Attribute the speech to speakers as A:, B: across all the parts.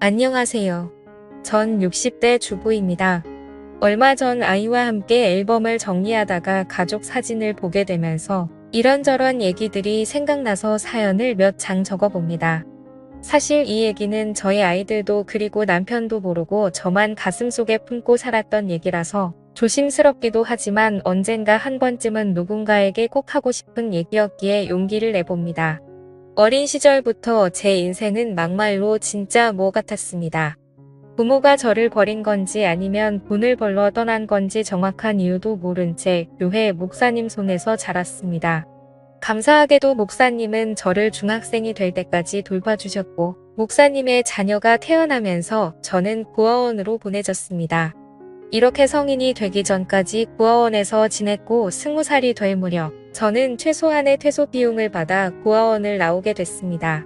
A: 안녕하세요. 전 60대 주부입니다. 얼마 전 아이와 함께 앨범을 정리하다가 가족 사진을 보게 되면서 이런저런 얘기들이 생각나서 사연을 몇 장 적어봅니다. 사실 이 얘기는 저희 아이들도 그리고 남편도 모르고 저만 가슴속에 품고 살았던 얘기라서 조심스럽기도 하지만 언젠가 한 번쯤은 누군가에게 꼭 하고 싶은 얘기였기에 용기를 내봅니다. 어린 시절부터 제 인생은 막말로 진짜 뭐 같았습니다. 부모가 저를 버린 건지 아니면 돈을 벌러 떠난 건지 정확한 이유도 모른 채 교회 목사님 손에서 자랐습니다. 감사하게도 목사님은 저를 중학생이 될 때까지 돌봐주셨고, 목사님의 자녀가 태어나면서 저는 고아원으로 보내졌습니다. 이렇게 성인이 되기 전까지 고아원에서 지냈고 20살이 될 무렵 저는 최소한의 퇴소 비용을 받아 고아원을 나오게 됐습니다.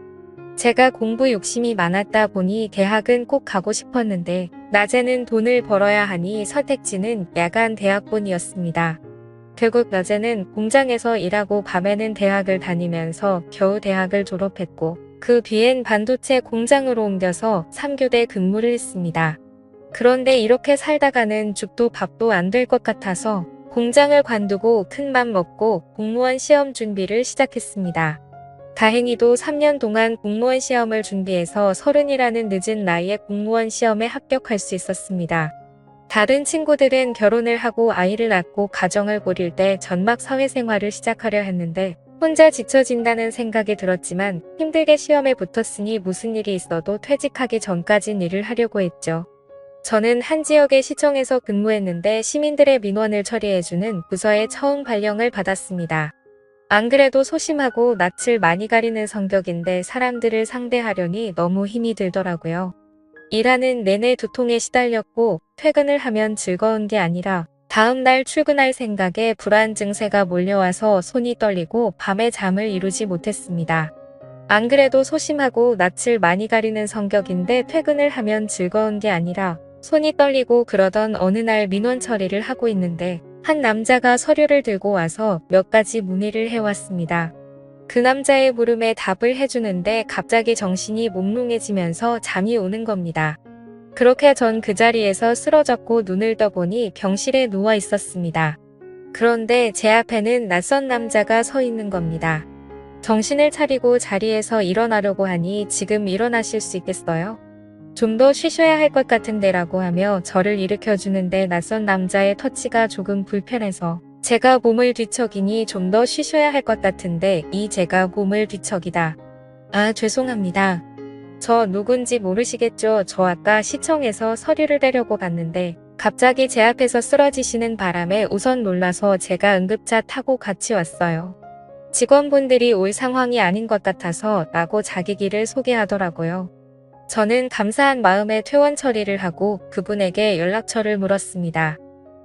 A: 제가 공부 욕심이 많았다 보니 대학은 꼭 가고 싶었는데 낮에는 돈을 벌어야 하니 선택지는 야간 대학뿐이었습니다. 결국 낮에는 공장에서 일하고 밤에는 대학을 다니면서 겨우 대학을 졸업했고 그 뒤엔 반도체 공장으로 옮겨서 3교대 근무를 했습니다. 그런데 이렇게 살다가는 죽도 밥도 안 될 것 같아서 공장을 관두고 큰맘 먹고 공무원 시험 준비를 시작했습니다. 다행히도 3년 동안 공무원 시험을 준비해서 30이라는 늦은 나이에 공무원 시험에 합격할 수 있었습니다. 다른 친구들은 결혼을 하고 아이를 낳고 가정을 꾸릴 때 전막 사회생활을 시작하려 했는데 혼자 지쳐진다는 생각이 들었지만 힘들게 시험에 붙었으니 무슨 일이 있어도 퇴직하기 전까진 일을 하려고 했죠. 저는 한 지역의 시청에서 근무했는데 시민들의 민원을 처리해주는 부서에 처음 발령을 받았습니다. 안 그래도 소심하고 낯을 많이 가리는 성격인데 사람들을 상대하려니 너무 힘이 들더라고요. 일하는 내내 두통에 시달렸고 퇴근을 하면 즐거운 게 아니라 다음 날 출근할 생각에 불안 증세가 몰려와서 손이 떨리고 밤에 잠을 이루지 못했습니다. 안 그래도 소심하고 낯을 많이 가리는 성격인데 퇴근을 하면 즐거운 게 아니라 손이 떨리고 그러던 어느 날 민원 처리를 하고 있는데 한 남자가 서류를 들고 와서 몇 가지 문의를 해왔습니다. 그 남자의 물음에 답을 해주는데 갑자기 정신이 몽롱해지면서 잠이 오는 겁니다. 그렇게 전 그 자리에서 쓰러졌고 눈을 떠보니 병실에 누워 있었습니다. 그런데 제 앞에는 낯선 남자가 서 있는 겁니다. 정신을 차리고 자리에서 일어나려고 하니 지금 일어나실 수 있겠어요? 좀 더 쉬셔야 할 것 같은데 라고 하며 저를 일으켜주는데 낯선 남자의 터치가 조금 불편해서 제가 몸을 뒤척이니 좀 더 쉬셔야 할 것 같은데 이 제가 몸을 뒤척이다. 아, 죄송합니다. 저 누군지 모르시겠죠? 저 아까 시청에서 서류를 떼려고 갔는데 갑자기 제 앞에서 쓰러지시는 바람에 우선 놀라서 제가 응급차 타고 같이 왔어요. 직원분들이 올 상황이 아닌 것 같아서 라고 자기 길을 소개하더라고요. 저는 감사한 마음에 퇴원 처리를 하고 그분에게 연락처를 물었습니다.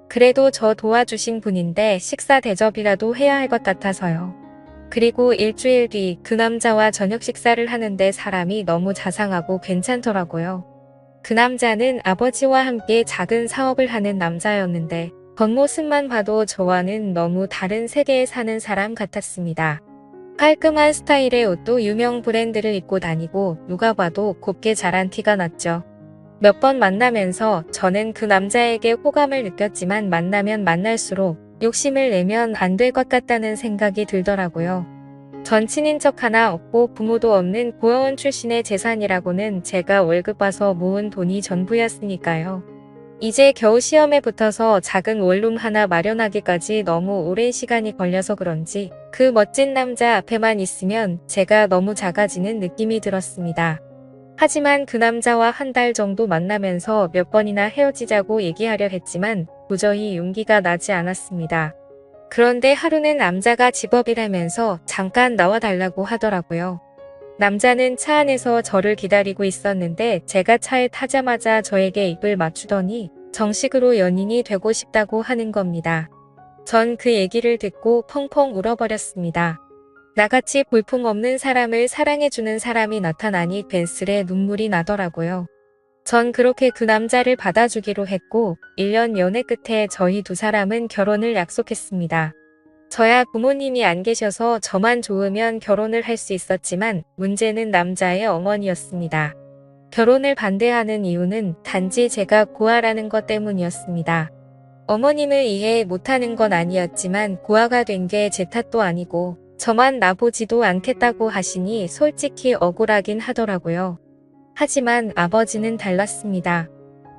A: 그래도 저 도와주신 분인데 식사 대접이라도 해야 할 것 같아서요. 그리고 일주일 뒤 그 남자와 저녁 식사를 하는데 사람이 너무 자상하고 괜찮더라고요. 그 남자는 아버지와 함께 작은 사업을 하는 남자였는데 겉모습만 봐도 저와는 너무 다른 세계에 사는 사람 같았습니다. 깔끔한 스타일의 옷도 유명 브랜드를 입고 다니고 누가 봐도 곱게 자란 티가 났죠. 몇 번 만나면서 저는 그 남자에게 호감을 느꼈지만 만나면 만날수록 욕심을 내면 안 될 것 같다는 생각이 들더라고요. 전 친인척 하나 없고 부모도 없는 고아원 출신의 재산이라고는 제가 월급 봐서 모은 돈이 전부였으니까요. 이제 겨우 시험에 붙어서 작은 원룸 하나 마련하기까지 너무 오랜 시간이 걸려서 그런지 그 멋진 남자 앞에만 있으면 제가 너무 작아지는 느낌이 들었습니다. 하지만 그 남자와 한 달 정도 만나면서 몇 번이나 헤어지자고 얘기하려 했지만 도저히 용기가 나지 않았습니다. 그런데 하루는 남자가 집업이라면서 잠깐 나와달라고 하더라고요. 남자는 차 안에서 저를 기다리고 있었는데 제가 차에 타자마자 저에게 입을 맞추더니 정식으로 연인이 되고 싶다고 하는 겁니다. 전 그 얘기를 듣고 펑펑 울어버렸습니다. 나같이 볼품없는 사람을 사랑해주는 사람이 나타나니 괜스레 눈물이 나더라고요. 전 그렇게 그 남자를 받아주기로 했고 1년 연애 끝에 저희 두 사람은 결혼을 약속했습니다. 저야 부모님이 안 계셔서 저만 좋으면 결혼을 할 수 있었지만 문제는 남자의 어머니였습니다. 결혼을 반대하는 이유는 단지 제가 고아라는 것 때문이었습니다. 어머님을 이해 못하는 건 아니었지만 고아가 된 게 제 탓도 아니고 저만 나보지도 않겠다고 하시니 솔직히 억울하긴 하더라고요. 하지만 아버지는 달랐습니다.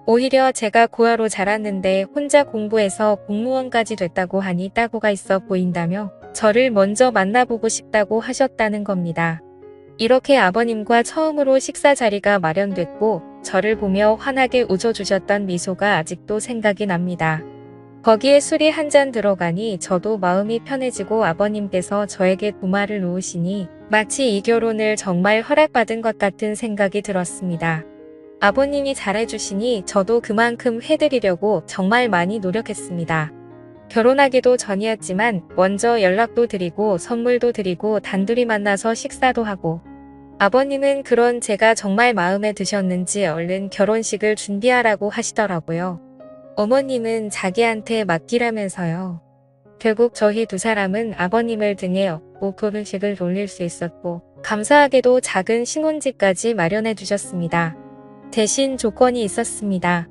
A: 오히려 제가 고아로 자랐는데 혼자 공부해서 공무원까지 됐다고 하니 따고가 있어 보인다며 저를 먼저 만나보고 싶다고 하셨다는 겁니다. 이렇게 아버님과 처음으로 식사 자리가 마련됐고 저를 보며 환하게 웃어주셨던 미소가 아직도 생각이 납니다. 거기에 술이 한 잔 들어가니 저도 마음이 편해지고 아버님께서 저에게 도마를 놓으시니 마치 이 결혼을 정말 허락받은 것 같은 생각이 들었습니다. 아버님이 잘해주시니 저도 그만큼 해드리려고 정말 많이 노력했습니다. 결혼하기도 전이었지만 먼저 연락도 드리고 선물도 드리고 단둘이 만나서 식사도 하고 아버님은 그런 제가 정말 마음에 드셨는지 얼른 결혼식을 준비하라고 하시더라고요. 어머님은 자기한테 맡기라면서요. 결국 저희 두 사람은 아버님을 등에 업고 결혼식을 올릴 수 있었고 감사하게도 작은 신혼집까지 마련해 주셨습니다. 대신 조건이 있었습니다.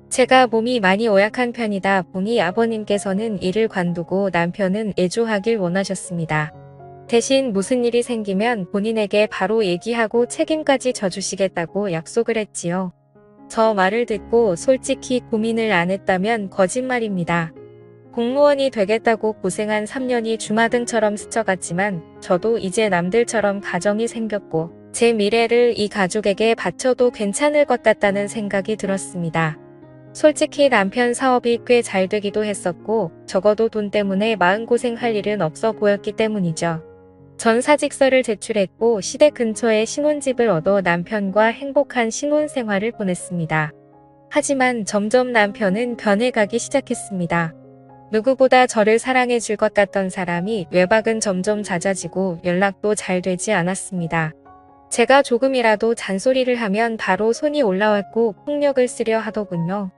A: 제가 몸이 많이 오약한 편이다 보니 아버님께서는 일을 관두고 남편은 애조하길 원하셨습니다. 대신 무슨 일이 생기면 본인에게 바로 얘기하고 책임까지 져주시겠다고 약속을 했지요. 저 말을 듣고 솔직히 고민을 안 했다면 거짓말입니다. 공무원이 되겠다고 고생한 3년이 주마등처럼 스쳐갔지만 저도 이제 남들처럼 가정이 생겼고 제 미래를 이 가족에게 바쳐도 괜찮을 것 같다는 생각이 들었습니다. 솔직히 남편 사업이 꽤 잘 되기도 했었고 적어도 돈 때문에 마음고생할 일은 없어 보였기 때문이죠. 전 사직서를 제출했고 시댁 근처에 신혼집을 얻어 남편과 행복한 신혼생활을 보냈습니다. 하지만 점점 남편은 변해가기 시작했습니다. 누구보다 저를 사랑해 줄 것 같던 사람이 외박은 점점 잦아지고 연락도 잘 되지 않았습니다. 제가 조금이라도 잔소리를 하면 바로 손이 올라왔고 폭력을 쓰려 하더군요.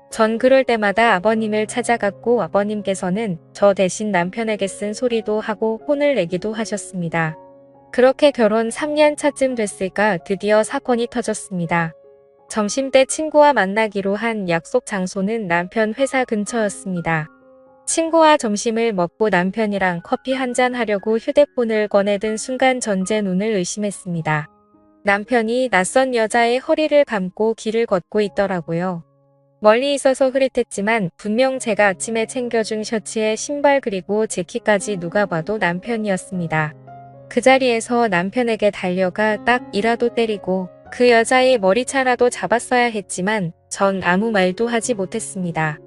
A: 전 그럴 때마다 아버님을 찾아갔고 아버님께서는 저 대신 남편에게 쓴 소리도 하고 혼을 내기도 하셨습니다. 그렇게 결혼 3년 차쯤 됐을까 드디어 사건이 터졌습니다. 점심때 친구와 만나기로 한 약속 장소는 남편 회사 근처였습니다. 친구와 점심을 먹고 남편이랑 커피 한잔 하려고 휴대폰을 꺼내든 순간 전 제 눈을 의심했습니다. 남편이 낯선 여자의 허리를 감고 길을 걷고 있더라고요. 멀리 있어서 흐릿했지만 분명 제가 아침에 챙겨준 셔츠에 신발 그리고 재킷까지 누가 봐도 남편이었습니다. 그 자리에서 남편에게 달려가 딱이라도 때리고 그 여자의 머리차라도 잡았어야 했지만 전 아무 말도 하지 못했습니다.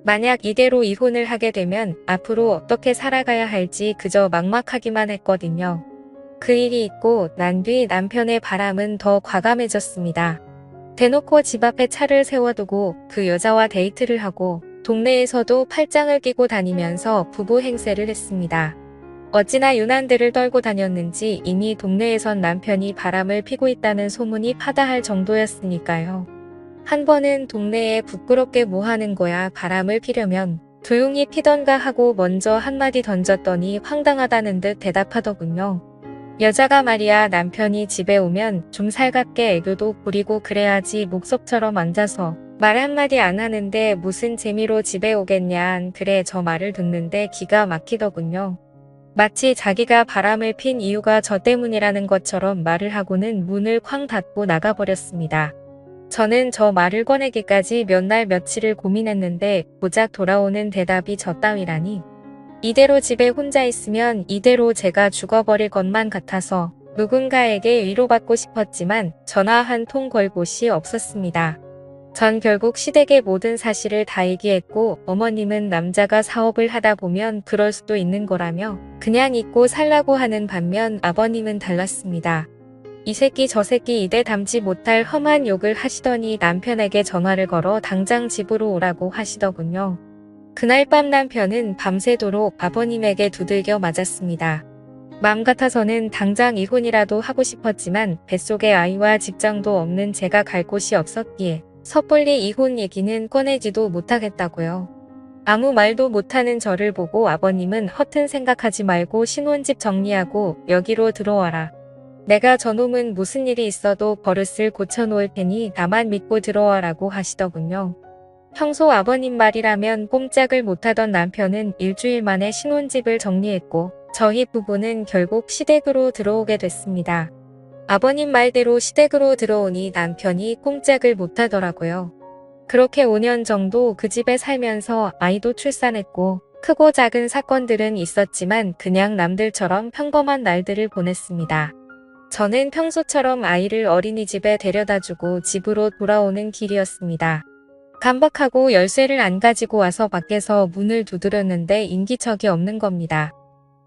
A: 만약 이대로 이혼을 하게 되면 앞으로 어떻게 살아가야 할지 그저 막막하기만 했거든요. 그 일이 있고 난 뒤 남편의 바람은 더 과감해졌습니다. 대놓고 집 앞에 차를 세워두고 그 여자와 데이트를 하고 동네에서도 팔짱을 끼고 다니면서 부부 행세를 했습니다. 어찌나 유난들을 떨고 다녔는지 이미 동네에선 남편이 바람을 피고 있다는 소문이 파다할 정도였으니까요. 한 번은 동네에 부끄럽게 뭐 하는 거야 바람을 피려면 조용히 피던가 하고 먼저 한마디 던졌더니 황당하다는 듯 대답하더군요. 여자가 말이야 남편이 집에 오면 좀 살갑게 애교도 부리고 그래야지 목석처럼 앉아서 말 한마디 안 하는데 무슨 재미로 집에 오겠냐. 그래 저 말을 듣는데 기가 막히더군요. 마치 자기가 바람을 핀 이유가 저 때문이라는 것처럼 말을 하고는 문을 쾅 닫고 나가버렸습니다. 저는 저 말을 꺼내기까지 몇 날 며칠을 고민했는데 고작 돌아오는 대답이 저 따위라니. 이대로 집에 혼자 있으면 이대로 제가 죽어버릴 것만 같아서 누군가에게 위로받고 싶었지만 전화 한 통 걸 곳이 없었습니다. 전 결국 시댁의 모든 사실을 다 얘기했고 어머님은 남자가 사업을 하다 보면 그럴 수도 있는 거라며 그냥 잊고 살라고 하는 반면 아버님은 달랐습니다. 이 새끼 저 새끼 이대 담지 못할 험한 욕을 하시더니 남편에게 전화를 걸어 당장 집으로 오라고 하시더군요. 그날 밤 남편은 밤새도록 아버님에게 두들겨 맞았습니다. 마음 같아서는 당장 이혼이라도 하고 싶었지만 뱃속에 아이와 직장도 없는 제가 갈 곳이 없었기에 섣불리 이혼 얘기는 꺼내지도 못하겠다고요. 아무 말도 못하는 저를 보고 아버님은 허튼 생각하지 말고 신혼집 정리하고 여기로 들어와라. 내가 저놈은 무슨 일이 있어도 버릇을 고쳐놓을 테니 나만 믿고 들어와라고 하시더군요. 평소 아버님 말이라면 꼼짝을 못하던 남편은 일주일 만에 신혼집을 정리했고 저희 부부는 결국 시댁으로 들어오게 됐습니다. 아버님 말대로 시댁으로 들어오니 남편이 꼼짝을 못하더라고요. 그렇게 5년 정도 그 집에 살면서 아이도 출산했고 크고 작은 사건들은 있었지만 그냥 남들처럼 평범한 날들을 보냈습니다. 저는 평소처럼 아이를 어린이집에 데려다주고 집으로 돌아오는 길이었습니다. 깜박하고 열쇠를 안 가지고 와서 밖에서 문을 두드렸는데 인기척이 없는 겁니다.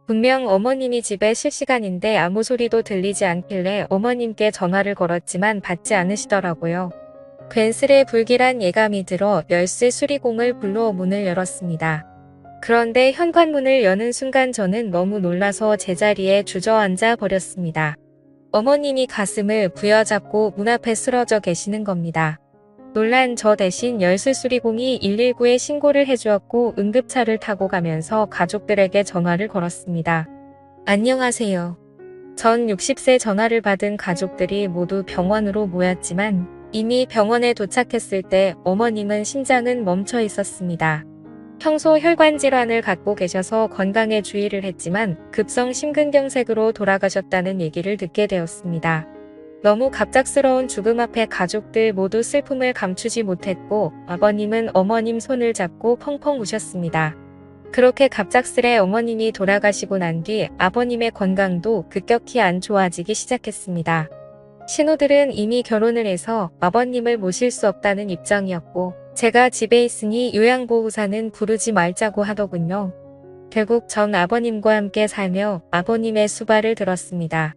A: 분명 어머님이 집에 쉴 시간인데 아무 소리도 들리지 않길래 어머님께 전화를 걸었지만 받지 않으시더라고요. 괜스레 불길한 예감이 들어 열쇠 수리공을 불러 문을 열었습니다. 그런데 현관문을 여는 순간 저는 너무 놀라서 제자리에 주저앉아 버렸습니다. 어머님이 가슴을 부여잡고 문 앞에 쓰러져 계시는 겁니다. 놀란 저 대신 열쇠 수리공이 119에 신고를 해주었고 응급차를 타고 가면서 가족들에게 전화를 걸었습니다. 안녕하세요. 전 60세 전화를 받은 가족들이 모두 병원으로 모였지만 이미 병원에 도착했을 때 어머님은 심장은 멈춰 있었습니다. 평소 혈관 질환을 갖고 계셔서 건강에 주의를 했지만 급성 심근경색으로 돌아가셨다는 얘기를 듣게 되었습니다. 너무 갑작스러운 죽음 앞에 가족들 모두 슬픔을 감추지 못했고 아버님은 어머님 손을 잡고 펑펑 우셨습니다. 그렇게 갑작스레 어머님이 돌아가시고 난 뒤 아버님의 건강도 급격히 안 좋아지기 시작했습니다. 신우들은 이미 결혼을 해서 아버님을 모실 수 없다는 입장이었고 제가 집에 있으니 요양보호사는 부르지 말자고 하더군요. 결국 전 아버님과 함께 살며 아버님의 수발을 들었습니다.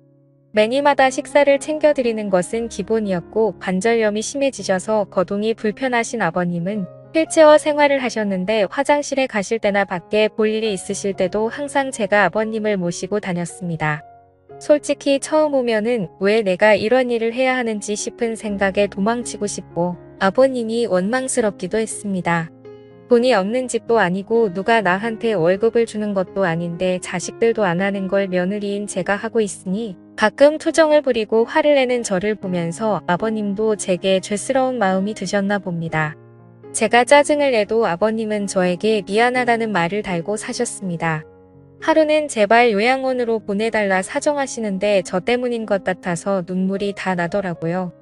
A: 매니마다 식사를 챙겨드리는 것은 기본이었고 관절염이 심해지셔서 거동이 불편하신 아버님은 휠체어 생활을 하셨는데 화장실에 가실 때나 밖에 볼 일이 있으실 때도 항상 제가 아버님을 모시고 다녔습니다. 솔직히 처음 오면은 왜 내가 이런 일을 해야 하는지 싶은 생각에 도망치고 싶고 아버님이 원망스럽기도 했습니다. 돈이 없는 집도 아니고 누가 나한테 월급을 주는 것도 아닌데 자식들도 안 하는 걸 며느리인 제가 하고 있으니 가끔 투정을 부리고 화를 내는 저를 보면서 아버님도 제게 죄스러운 마음이 드셨나 봅니다. 제가 짜증을 내도 아버님은 저에게 미안하다는 말을 달고 사셨습니다. 하루는 제발 요양원으로 보내달라 사정하시는데 저 때문인 것 같아서 눈물이 다 나더라고요.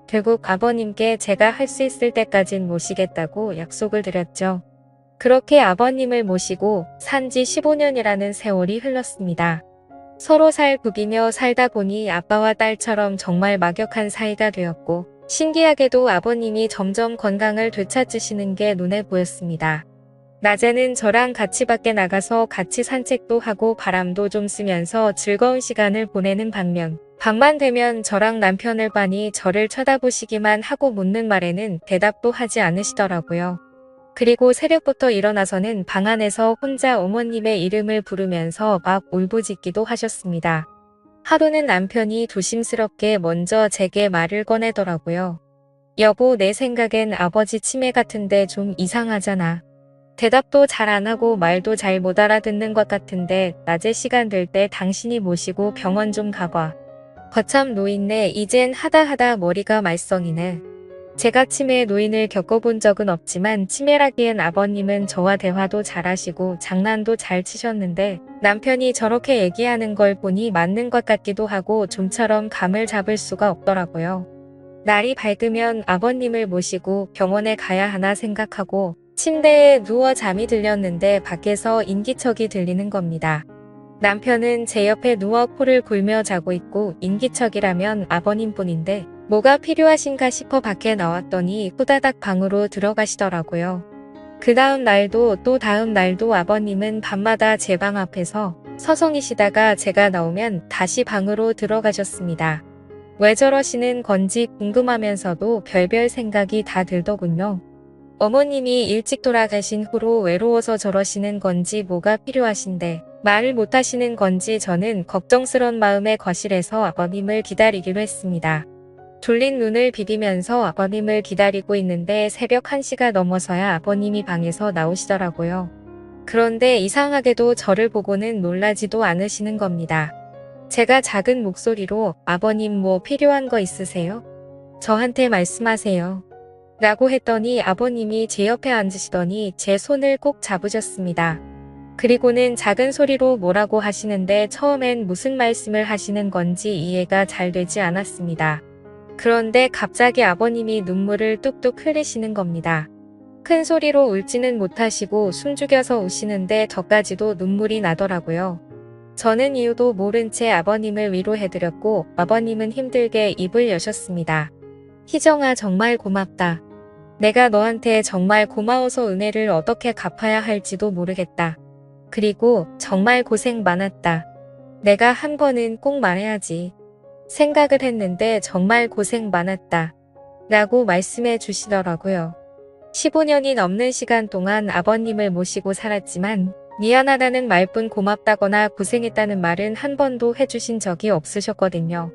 A: 결국 아버님께 제가 할 수 있을 때까진 모시겠다고 약속을 드렸죠. 그렇게 아버님을 모시고 산 지 15년이라는 세월이 흘렀습니다. 서로 살 구기며 살다 보니 아빠와 딸처럼 정말 막역한 사이가 되었고 신기하게도 아버님이 점점 건강을 되찾으시는 게 눈에 보였습니다. 낮에는 저랑 같이 밖에 나가서 같이 산책도 하고 바람도 좀 쐬면서 즐거운 시간을 보내는 반면 밤만 되면 저랑 남편을 빤히 저를 쳐다보시기만 하고 묻는 말에는 대답도 하지 않으시더라고요. 그리고 새벽부터 일어나서는 방 안에서 혼자 어머님의 이름을 부르면서 막 울부짖기도 하셨습니다. 하루는 남편이 조심스럽게 먼저 제게 말을 꺼내더라고요. 여보, 내 생각엔 아버지 치매 같은데 좀 이상하잖아. 대답도 잘 안 하고 말도 잘 못 알아듣는 것 같은데 낮에 시간 될 때 당신이 모시고 병원 좀 가봐. 거참 노인네, 이젠 하다 머리가 말썽이네. 제가 치매 노인을 겪어본 적은 없지만 치매라기엔 아버님은 저와 대화도 잘하시고 장난도 잘 치셨는데 남편이 저렇게 얘기하는 걸 보니 맞는 것 같기도 하고 좀처럼 감을 잡을 수가 없더라고요. 날이 밝으면 아버님을 모시고 병원에 가야 하나 생각하고 침대에 누워 잠이 들렸는데 밖에서 인기척이 들리는 겁니다. 남편은 제 옆에 누워 코를 골며 자고 있고 인기척이라면 아버님뿐인데 뭐가 필요하신가 싶어 밖에 나왔더니 후다닥 방으로 들어가시더라고요. 그 다음 날도 또 다음 날도 아버님은 밤마다 제 방 앞에서 서성이시다가 제가 나오면 다시 방으로 들어가셨습니다. 왜 저러시는 건지 궁금하면서도 별별 생각이 다 들더군요. 어머님이 일찍 돌아가신 후로 외로워서 저러시는 건지 뭐가 필요하신데 말을 못하시는 건지 저는 걱정스런 마음에 거실에서 아버님을 기다리기로 했습니다. 졸린 눈을 비비면서 아버님을 기다리고 있는데 새벽 1시가 넘어서야 아버님이 방에서 나오시더라고요. 그런데 이상하게도 저를 보고는 놀라지도 않으시는 겁니다. 제가 작은 목소리로 아버님 뭐 필요한 거 있으세요? 저한테 말씀하세요. 라고 했더니 아버님이 제 옆에 앉으시더니 제 손을 꼭 잡으셨습니다. 그리고는 작은 소리로 뭐라고 하시는데 처음엔 무슨 말씀을 하시는 건지 이해가 잘 되지 않았습니다. 그런데 갑자기 아버님이 눈물을 뚝뚝 흘리시는 겁니다. 큰 소리로 울지는 못하시고 숨죽여서 우시는데 저까지도 눈물이 나더라고요. 저는 이유도 모른 채 아버님을 위로해드렸고 아버님은 힘들게 입을 여셨습니다. 희정아 정말 고맙다. 내가 너한테 정말 고마워서 은혜를 어떻게 갚아야 할지도 모르겠다. 그리고 정말 고생 많았다. 내가 한 번은 꼭 말해야지. 생각을 했는데 정말 고생 많았다. 라고 말씀해 주시더라고요. 15년이 넘는 시간 동안 아버님을 모시고 살았지만 미안하다는 말뿐 고맙다거나 고생했다는 말은 한 번도 해주신 적이 없으셨거든요.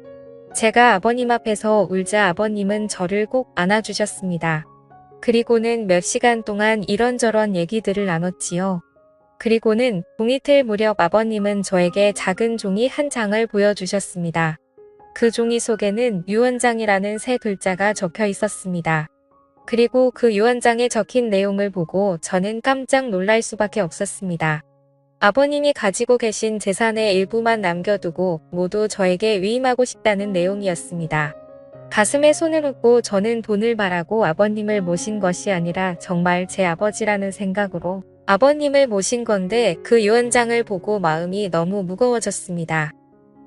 A: 제가 아버님 앞에서 울자 아버님은 저를 꼭 안아주셨습니다. 그리고는 몇 시간 동안 이런저런 얘기들을 나눴지요. 그리고는 동이틀 무렵 아버님은 저에게 작은 종이 한 장을 보여주셨습니다. 그 종이 속에는 유언장이라는 세 글자가 적혀 있었습니다. 그리고 그 유언장에 적힌 내용을 보고 저는 깜짝 놀랄 수밖에 없었습니다. 아버님이 가지고 계신 재산의 일부만 남겨두고 모두 저에게 위임하고 싶다는 내용이었습니다. 가슴에 손을 얹고 저는 돈을 바라고 아버님을 모신 것이 아니라 정말 제 아버지라는 생각으로 아버님을 모신 건데 그 유언장을 보고 마음이 너무 무거워졌습니다.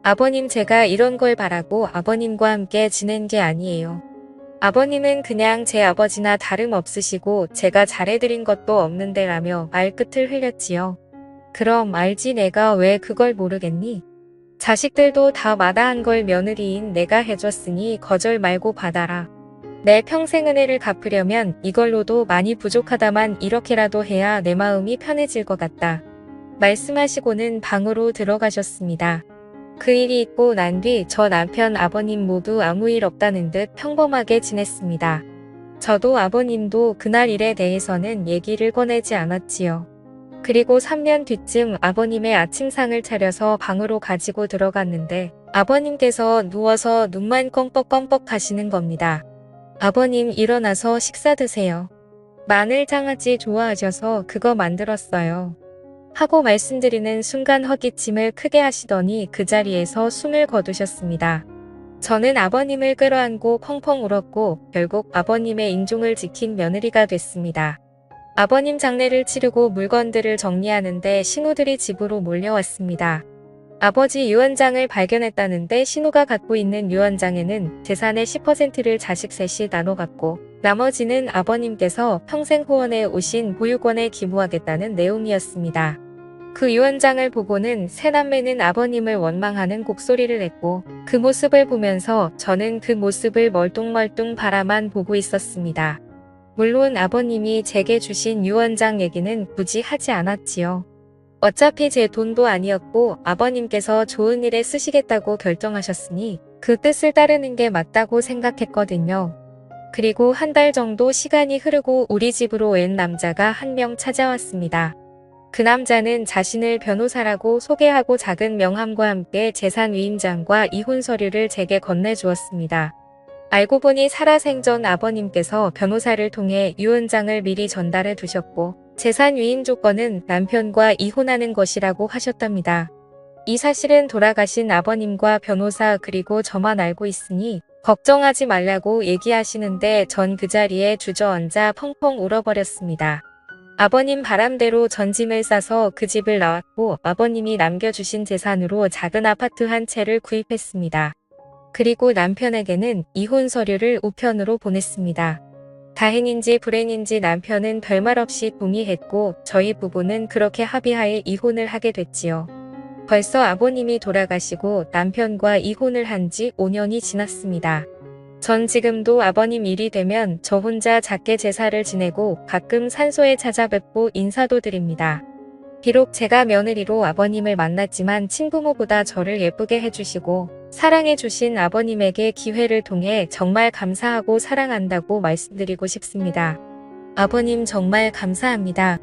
A: 아버님 제가 이런 걸 바라고 아버님과 함께 지낸 게 아니에요. 아버님은 그냥 제 아버지나 다름없으시고 제가 잘해드린 것도 없는데 라며 말끝을 흘렸지요. 그럼 알지 내가 왜 그걸 모르겠니? 자식들도 다 마다한 걸 며느리인 내가 해줬으니 거절 말고 받아라. 내 평생 은혜를 갚으려면 이걸로도 많이 부족하다만 이렇게라도 해야 내 마음이 편해질 것 같다. 말씀하시고는 방으로 들어가셨습니다. 그 일이 있고 난 뒤 저 남편 아버님 모두 아무 일 없다는 듯 평범하게 지냈습니다. 저도 아버님도 그날 일에 대해서는 얘기를 꺼내지 않았지요. 그리고 3년 뒤쯤 아버님의 아침상을 차려서 방으로 가지고 들어갔는데 아버님께서 누워서 눈만 껌뻑껌뻑 하시는 겁니다. 아버님 일어나서 식사 드세요. 마늘 장아찌 좋아하셔서 그거 만들었어요. 하고 말씀드리는 순간 헛기침을 크게 하시더니 그 자리에서 숨을 거두셨습니다. 저는 아버님을 끌어안고 펑펑 울었고 결국 아버님의 인종을 지킨 며느리가 됐습니다. 아버님 장례를 치르고 물건들을 정리하는데 신우들이 집으로 몰려왔습니다. 아버지 유언장을 발견했다는데 신우가 갖고 있는 유언장에는 재산의 10%를 자식 셋이 나눠 갖고 나머지는 아버님께서 평생 후원해 오신 보육원에 기부하겠다는 내용이었습니다. 그 유언장을 보고는 세 남매는 아버님을 원망하는 곡소리를 냈고 그 모습을 보면서 저는 그 모습을 멀뚱멀뚱 바라만 보고 있었습니다. 물론 아버님이 제게 주신 유언장 얘기는 굳이 하지 않았지요. 어차피 제 돈도 아니었고 아버님께서 좋은 일에 쓰시겠다고 결정하셨으니 그 뜻을 따르는 게 맞다고 생각했거든요. 그리고 한 달 정도 시간이 흐르고 우리 집으로 웬 남자가 한 명 찾아왔습니다. 그 남자는 자신을 변호사라고 소개하고 작은 명함과 함께 재산 위임장과 이혼 서류를 제게 건네주었습니다. 알고 보니 살아생전 아버님께서 변호사를 통해 유언장을 미리 전달해 두셨고 재산 위임 조건은 남편과 이혼하는 것이라고 하셨답니다. 이 사실은 돌아가신 아버님과 변호사 그리고 저만 알고 있으니 걱정하지 말라고 얘기하시는데 전 그 자리에 주저앉아 펑펑 울어버렸습니다. 아버님 바람대로 전 짐을 싸서 그 집을 나왔고 아버님이 남겨주신 재산으로 작은 아파트 한 채를 구입했습니다. 그리고 남편에게는 이혼 서류를 우편으로 보냈습니다. 다행인지 불행인지 남편은 별말 없이 동의했고 저희 부부는 그렇게 합의하에 이혼을 하게 됐지요. 벌써 아버님이 돌아가시고 남편과 이혼을 한 지 5년이 지났습니다. 전 지금도 아버님 일이 되면 저 혼자 작게 제사를 지내고 가끔 산소에 찾아뵙고 인사도 드립니다. 비록 제가 며느리로 아버님을 만났지만 친부모보다 저를 예쁘게 해주시고 사랑해주신 아버님에게 기회를 통해 정말 감사하고 사랑한다고 말씀드리고 싶습니다. 아버님 정말 감사합니다.